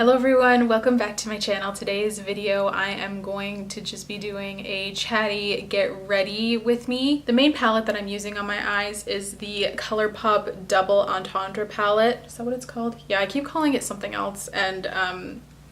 Hello everyone, welcome back to my channel. Today's video I am going to just be doing a chatty get ready with me. The main palette that I'm using on my eyes is the Colourpop Double Entendre palette. Is that what it's called? Yeah, I keep calling it something else and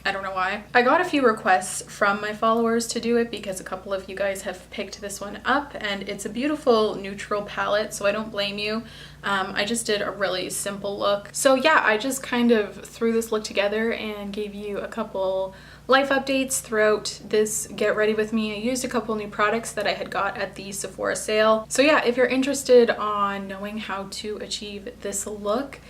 I don't know why. I got a few requests from my followers to do it because a couple of you guys have picked this one up and it's a beautiful neutral palette, so I don't blame you. I just did a really simple look. So yeah, I just kind of threw this look together and gave you a couple life updates throughout this get ready with me. I used a couple new products that I had got at the Sephora sale. So yeah, if you're interested on knowing how to achieve this look,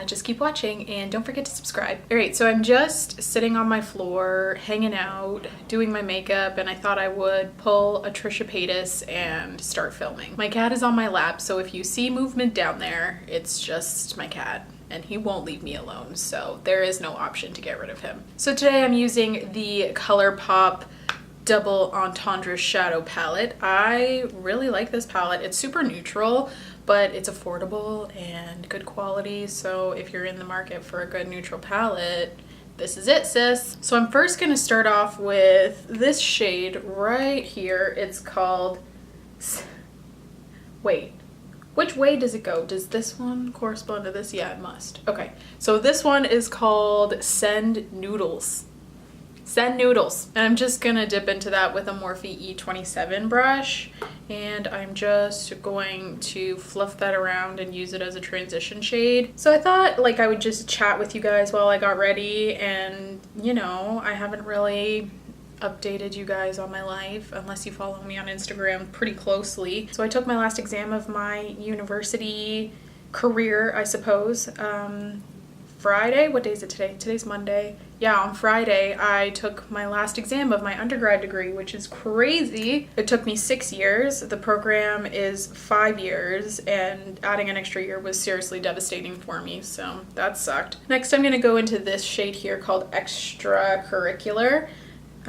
just keep watching and don't forget to subscribe. All right, so I'm just sitting on my floor, hanging out, doing my makeup, and I thought I would pull a Trisha Paytas and start filming. My cat is on my lap, so if you see movement down there, it's just my cat. And he won't leave me alone, so there is no option to get rid of him. So today I'm using the Colourpop Double Entendre Shadow Palette. I really like this palette. It's super neutral, but it's affordable and good quality, so if you're in the market for a good neutral palette, this is it, sis. So I'm first gonna start off with this shade right here. It's called... Wait. Which way does it go? Does this one correspond to this? Yeah, it must. Okay, so this one is called Send Noodles. Send Noodles. And I'm just gonna dip into that with a Morphe E27 brush. And I'm just going to fluff that around and use it as a transition shade. So I thought like I would just chat with you guys while I got ready, and you know, I haven't really updated you guys on my life unless you follow me on Instagram pretty closely. So I took my last exam of my university career, I suppose, Friday. What day is it today? Today's Monday. Yeah, on Friday I took my last exam of my undergrad degree, which is crazy. It took me 6 years. The program is 5 years, and adding an extra year was seriously devastating for me, so that sucked. Next I'm gonna go into this shade here called Extracurricular.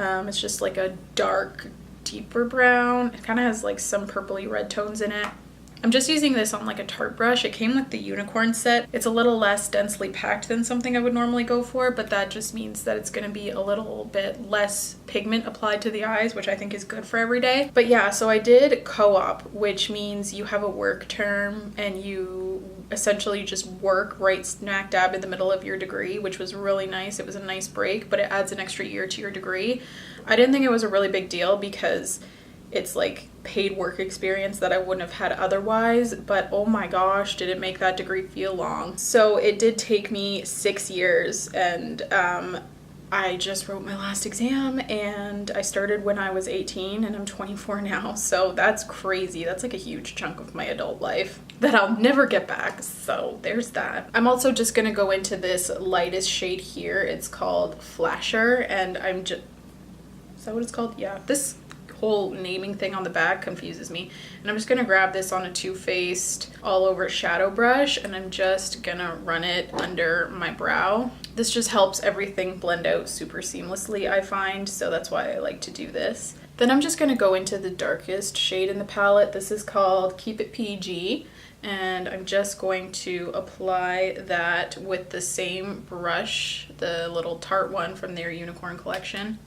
It's just like a dark, deeper brown. It kind of has like some purpley red tones in it. I'm just using this on like a Tarte brush. It came with the unicorn set. It's a little less densely packed than something I would normally go for, but that just means that it's going to be a little bit less pigment applied to the eyes, which I think is good for every day. But yeah, so I did co-op, which means you have a work term and you essentially just work right smack dab in the middle of your degree, which was really nice. It was a nice break, but it adds an extra year to your degree. I didn't think it was a really big deal because it's like paid work experience that I wouldn't have had otherwise, but oh my gosh, did it make that degree feel long. So it did take me 6 years, and I just wrote my last exam, and I started when I was 18 and I'm 24 now, so that's crazy. That's like a huge chunk of my adult life that I'll never get back, so there's that. I'm also just gonna go into this lightest shade here. It's called Flasher, and I'm just... Is that what it's called? Yeah. This whole naming thing on the back confuses me, and I'm just gonna grab this on a Too Faced all over shadow brush, and I'm just gonna run it under my brow. This just helps everything blend out super seamlessly, I find, so that's why I like to do this. Then I'm just gonna go into the darkest shade in the palette. This is called Keep It PG, and I'm just going to apply that with the same brush, the little Tarte one from their unicorn collection.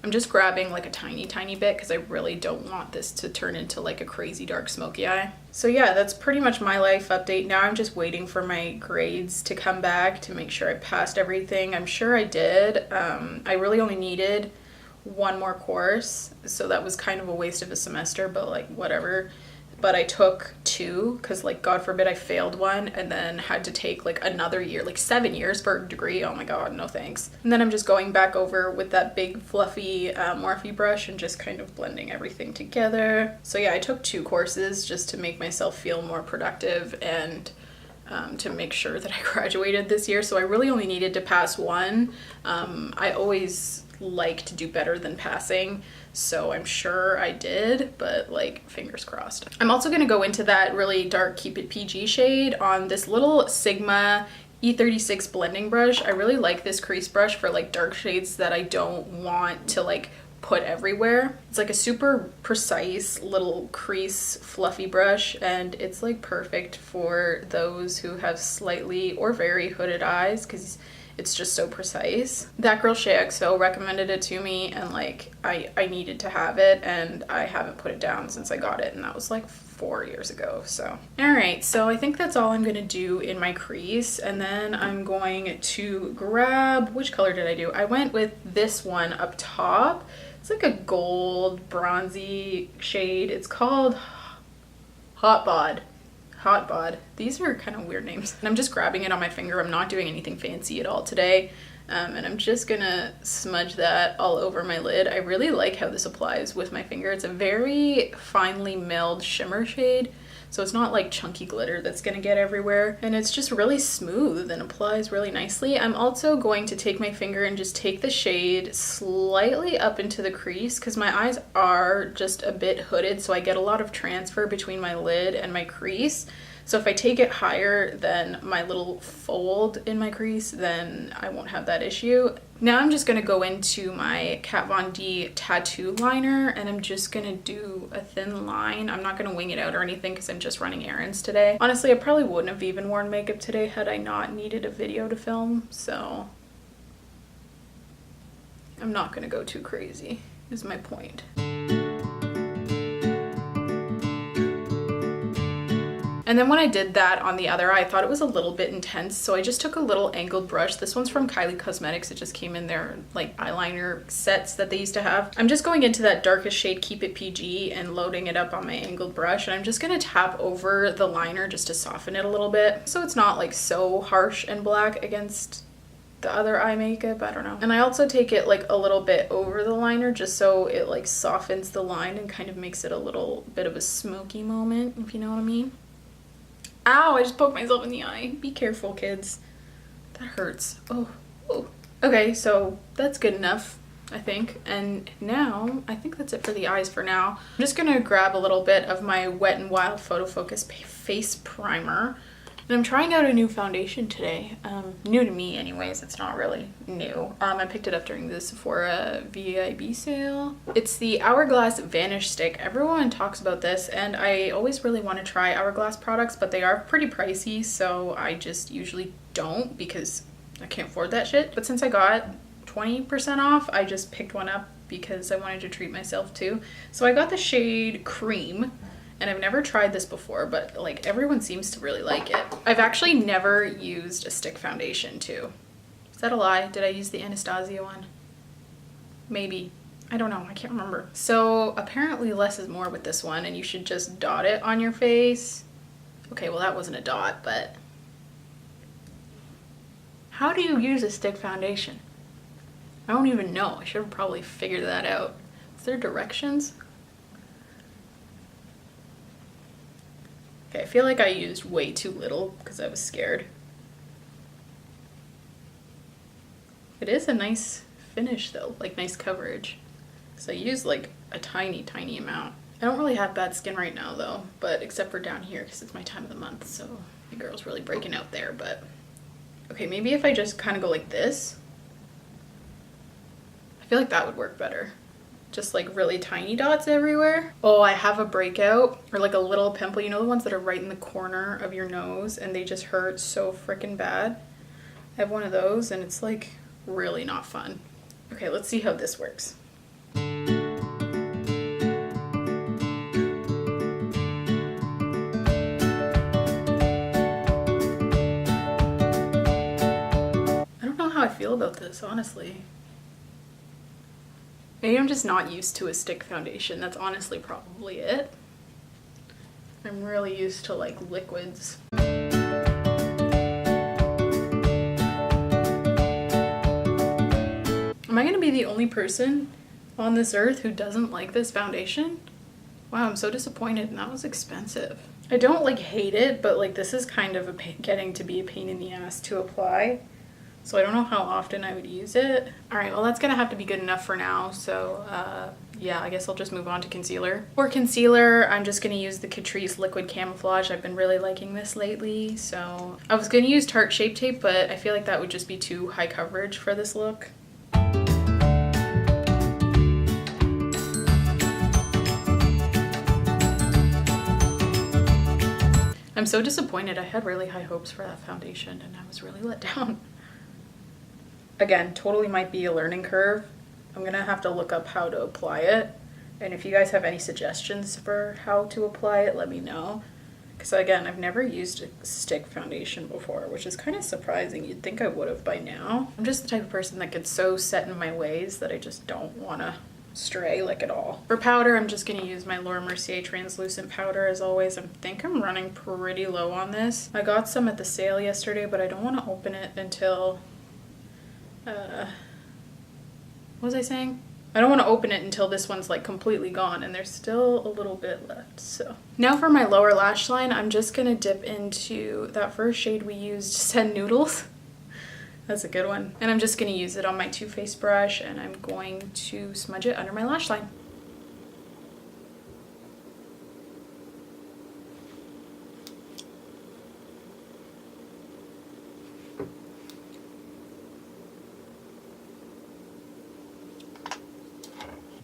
I'm just grabbing like a tiny bit because I really don't want this to turn into like a crazy dark smoky eye. So yeah, that's pretty much my life update. Now I'm just waiting for my grades to come back to make sure I passed everything. I'm sure I did. I really only needed one more course, so that was kind of a waste of a semester, but like whatever. But I took 2 because like God forbid I failed one and then had to take like another year, like 7 years for a degree. Oh my God, no thanks. And then I'm just going back over with that big fluffy Morphe brush and just kind of blending everything together. So yeah, I took 2 courses just to make myself feel more productive and to make sure that I graduated this year. So I really only needed to pass 1. I always like to do better than passing, so I'm sure I did, but like fingers crossed. I'm also going to go into that really dark Keep It PG shade on this little Sigma E36 blending brush. I really like this crease brush for like dark shades that I don't want to like put everywhere. It's like a super precise little crease fluffy brush, and it's like perfect for those who have slightly or very hooded eyes, because It's just so precise. That girl ShayXO recommended it to me, and like I needed to have it, and I haven't put it down since I got it, and that was like 4 years ago. So all right, so I think that's all I'm gonna do in my crease, and then I'm going to grab, which color did I do? I went with this one up top. It's like a gold bronzy shade. It's called Hot Bod. These are kind of weird names. And I'm just grabbing it on my finger. I'm not doing anything fancy at all today. And I'm just gonna smudge that all over my lid. I really like how this applies with my finger. It's a very finely milled shimmer shade, so it's not like chunky glitter that's gonna get everywhere. And it's just really smooth and applies really nicely. I'm also going to take my finger and just take the shade slightly up into the crease, because my eyes are just a bit hooded, so I get a lot of transfer between my lid and my crease. So if I take it higher than my little fold in my crease, then I won't have that issue. Now I'm just gonna go into my Kat Von D tattoo liner, and I'm just gonna do a thin line. I'm not gonna wing it out or anything because I'm just running errands today. Honestly, I probably wouldn't have even worn makeup today had I not needed a video to film, so I'm not gonna go too crazy, is my point. And then when I did that on the other eye, I thought it was a little bit intense, so I just took a little angled brush. This one's from Kylie Cosmetics. It just came in their like eyeliner sets that they used to have. I'm just going into that darkest shade, Keep It PG, and loading it up on my angled brush. And I'm just gonna tap over the liner just to soften it a little bit, so it's not like so harsh and black against the other eye makeup. I don't know. And I also take it like a little bit over the liner just so it like softens the line and kind of makes it a little bit of a smoky moment, if you know what I mean. Ow, I just poked myself in the eye. Be careful, kids. That hurts. Oh. Okay, so that's good enough, I think. And now, I think that's it for the eyes for now. I'm just gonna grab a little bit of my Wet n Wild Photofocus face primer. And I'm trying out a new foundation today. New to me anyways, it's not really new. I picked it up during the Sephora VIB sale. It's the Hourglass Vanish Stick. Everyone talks about this, and I always really want to try Hourglass products, but they are pretty pricey, so I just usually don't because I can't afford that shit. But since I got 20% off, I just picked one up because I wanted to treat myself too. So I got the shade Creme. And I've never tried this before, but like everyone seems to really like it. I've actually never used a stick foundation too. Is that a lie? Did I use the Anastasia one? Maybe. I don't know. I can't remember. So apparently less is more with this one, and you should just dot it on your face. Okay, well that wasn't a dot, but how do you use a stick foundation? I don't even know. I should have probably figured that out. Is there directions? Okay, I feel like I used way too little because I was scared. It is a nice finish though, like nice coverage. So I used like a tiny amount. I don't really have bad skin right now though, but except for down here because it's my time of the month, so my girl's really breaking out there. But okay, maybe if I just kind of go like this, I feel like that would work better. Just like really tiny dots everywhere. Oh, I have a breakout or like a little pimple. You know the ones that are right in the corner of your nose and they just hurt so freaking bad? I have one of those and it's like really not fun. Okay, let's see how this works. I don't know how I feel about this, honestly. Maybe I'm just not used to a stick foundation. That's honestly probably it. I'm really used to like liquids. Am I gonna be the only person on this earth who doesn't like this foundation? Wow, I'm so disappointed, and that was expensive. I don't like hate it, but like this is kind of getting to be a pain in the ass to apply. So I don't know how often I would use it. All right, well that's gonna have to be good enough for now. So yeah, I guess I'll just move on to concealer. For concealer, I'm just gonna use the Catrice Liquid Camouflage. I've been really liking this lately. So I was gonna use Tarte Shape Tape, but I feel like that would just be too high coverage for this look. I'm so disappointed. I had really high hopes for that foundation and I was really let down. Again, totally might be a learning curve. I'm gonna have to look up how to apply it. And if you guys have any suggestions for how to apply it, let me know. Because again, I've never used a stick foundation before, which is kind of surprising. You'd think I would have by now. I'm just the type of person that gets so set in my ways that I just don't want to stray like at all. For powder, I'm just going to use my Laura Mercier translucent powder as always. I think I'm running pretty low on this. I got some at the sale yesterday, but I don't want to open it until... what was I saying? I don't want to open it until this one's like completely gone, and there's still a little bit left. So now for my lower lash line, I'm just gonna dip into that first shade we used, Send Noodles. That's a good one. And I'm just gonna use it on my Too Faced brush, and I'm going to smudge it under my lash line.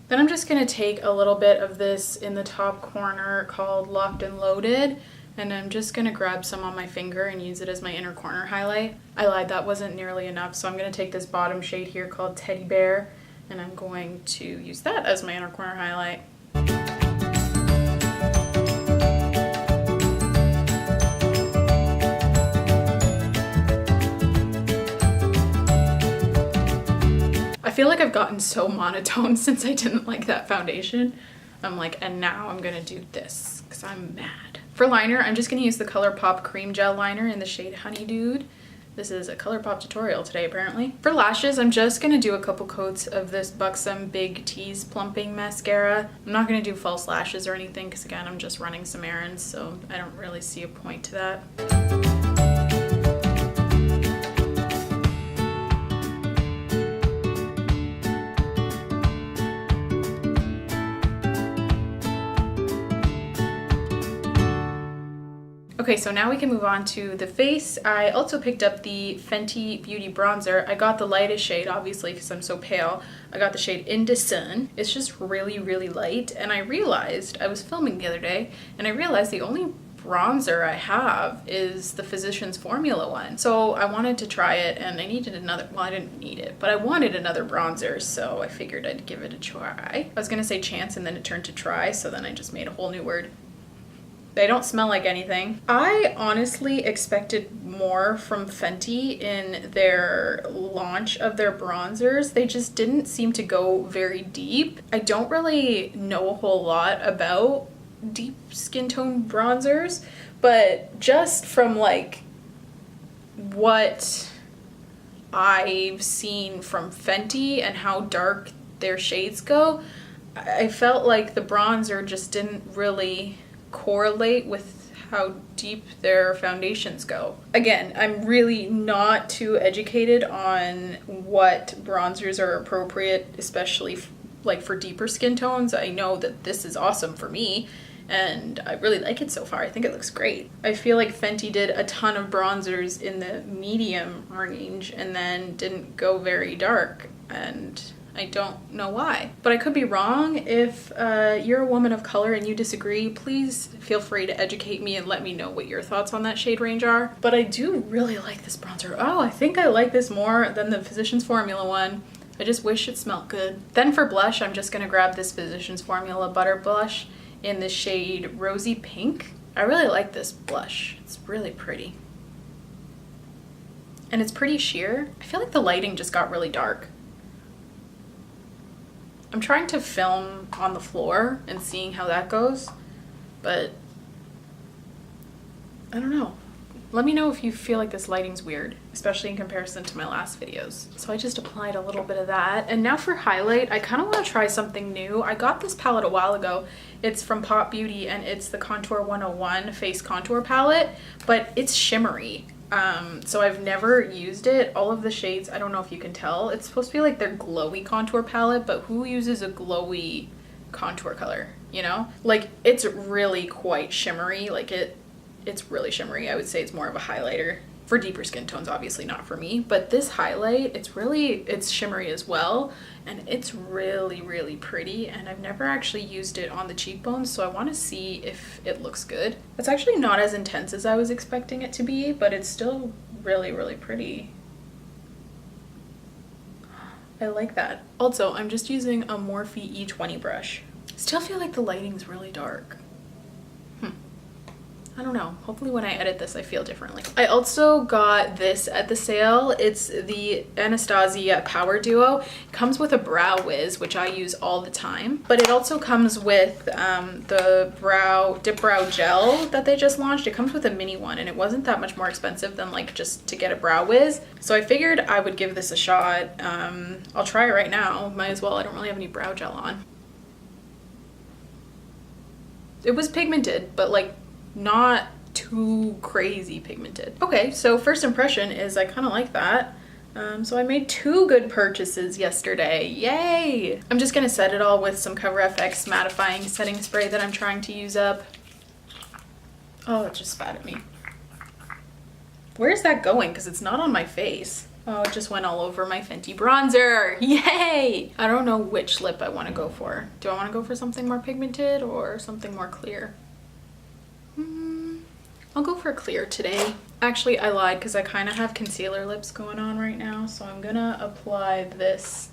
Then I'm just going to take a little bit of this in the top corner called Locked and Loaded, and I'm just going to grab some on my finger and use it as my inner corner highlight. I lied, that wasn't nearly enough, so I'm going to take this bottom shade here called Teddy Bear, and I'm going to use that as my inner corner highlight. I feel like I've gotten so monotone since I didn't like that foundation. I'm like, and now I'm gonna do this because I'm mad. For liner, I'm just gonna use the Colourpop Cream Gel Liner in the shade Honeydude. This is a Colourpop tutorial today, apparently. For lashes, I'm just gonna do a couple coats of this Buxom Big Tease Plumping Mascara. I'm not gonna do false lashes or anything because again, I'm just running some errands, so I don't really see a point to that. Okay, so now we can move on to the face. I also picked up the Fenty Beauty Bronzer. I got the lightest shade, obviously, because I'm so pale. I got the shade Into Sun. It's just really, really light. And I realized, I was filming the other day, and I realized the only bronzer I have is the Physicians Formula one. So I wanted to try it, and I needed another, well, I didn't need it, but I wanted another bronzer, so I figured I'd give it a try. I was gonna say chance, and then it turned to try, so then I just made a whole new word. They don't smell like anything. I honestly expected more from Fenty in their launch of their bronzers. They just didn't seem to go very deep. I don't really know a whole lot about deep skin tone bronzers, but just from like what I've seen from Fenty and how dark their shades go, I felt like the bronzer just didn't really correlate with how deep their foundations go. Again, I'm really not too educated on what bronzers are appropriate, especially like for deeper skin tones. I know that this is awesome for me and I really like it so far. I think it looks great. I feel like Fenty did a ton of bronzers in the medium range and then didn't go very dark, and I don't know why, but I could be wrong. If you're a woman of color and you disagree, please feel free to educate me and let me know what your thoughts on that shade range are. But I do really like this bronzer. Oh, I think I like this more than the Physicians Formula one. I just wish it smelled good. Then for blush, I'm just gonna grab this Physicians Formula Butter Blush in the shade Rosy Pink. I really like this blush. It's really pretty. And it's pretty sheer. I feel like the lighting just got really dark. I'm trying to film on the floor and seeing how that goes, but I don't know. Let me know if you feel like this lighting's weird, especially in comparison to my last videos. So I just applied a little bit of that. And now for highlight, I kind of want to try something new. I got this palette a while ago. It's from Pop Beauty and it's the Contour 101 Face Contour Palette, but it's shimmery. So I've never used it. All of the shades, I don't know if you can tell, it's supposed to be like their glowy contour palette, but who uses a glowy contour color, you know? Like, it's really quite shimmery. Like it's really shimmery. I would say it's more of a highlighter for deeper skin tones, obviously not for me, but this highlight, it's shimmery as well, and it's really, really pretty, and I've never actually used it on the cheekbones, so I want to see if it looks good. It's actually not as intense as I was expecting it to be, but it's still really, really pretty. I like that. Also, I'm just using a Morphe E20 brush. Still feel like the lighting's really dark. I don't know. Hopefully when I edit this, I feel differently. I also got this at the sale. It's the Anastasia Power Duo. It comes with a Brow Wiz, which I use all the time. But it also comes with the Dip Brow Gel that they just launched. It comes with a mini one, and it wasn't that much more expensive than like just to get a Brow Wiz. So I figured I would give this a shot. I'll try it right now. Might as well. I don't really have any brow gel on. It was pigmented, but like not too crazy pigmented. Okay, so first impression is I kind of like that. So I made 2 good purchases yesterday. Yay! I'm just gonna set it all with some Cover FX mattifying setting spray that I'm trying to use up. Oh, it just spat at me. Where's that going? Because it's not on my face. Oh, it just went all over my Fenty bronzer. Yay! I don't know which lip I want to go for. Do I want to go for something more pigmented or something more clear? I'll go for clear today. Actually, I lied because I kind of have concealer lips going on right now. So I'm gonna apply this,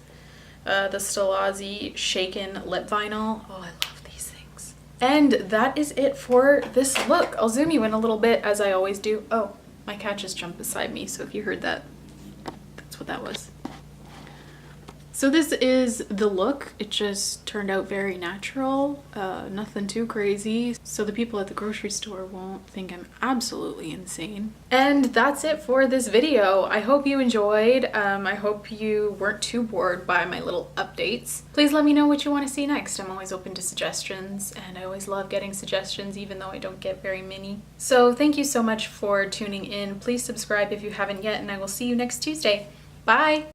the Stilazzi Shaken Lip Vinyl. Oh, I love these things. And that is it for this look. I'll zoom you in a little bit as I always do. Oh, my cat just jumped beside me. So if you heard that, that's what that was. So this is the look. It just turned out very natural, nothing too crazy, so the people at the grocery store won't think I'm absolutely insane. And that's it for this video. I hope you enjoyed. I hope you weren't too bored by my little updates. Please let me know what you want to see next. I'm always open to suggestions, and I always love getting suggestions even though I don't get very many. So thank you so much for tuning in. Please subscribe if you haven't yet, and I will see you next Tuesday. Bye!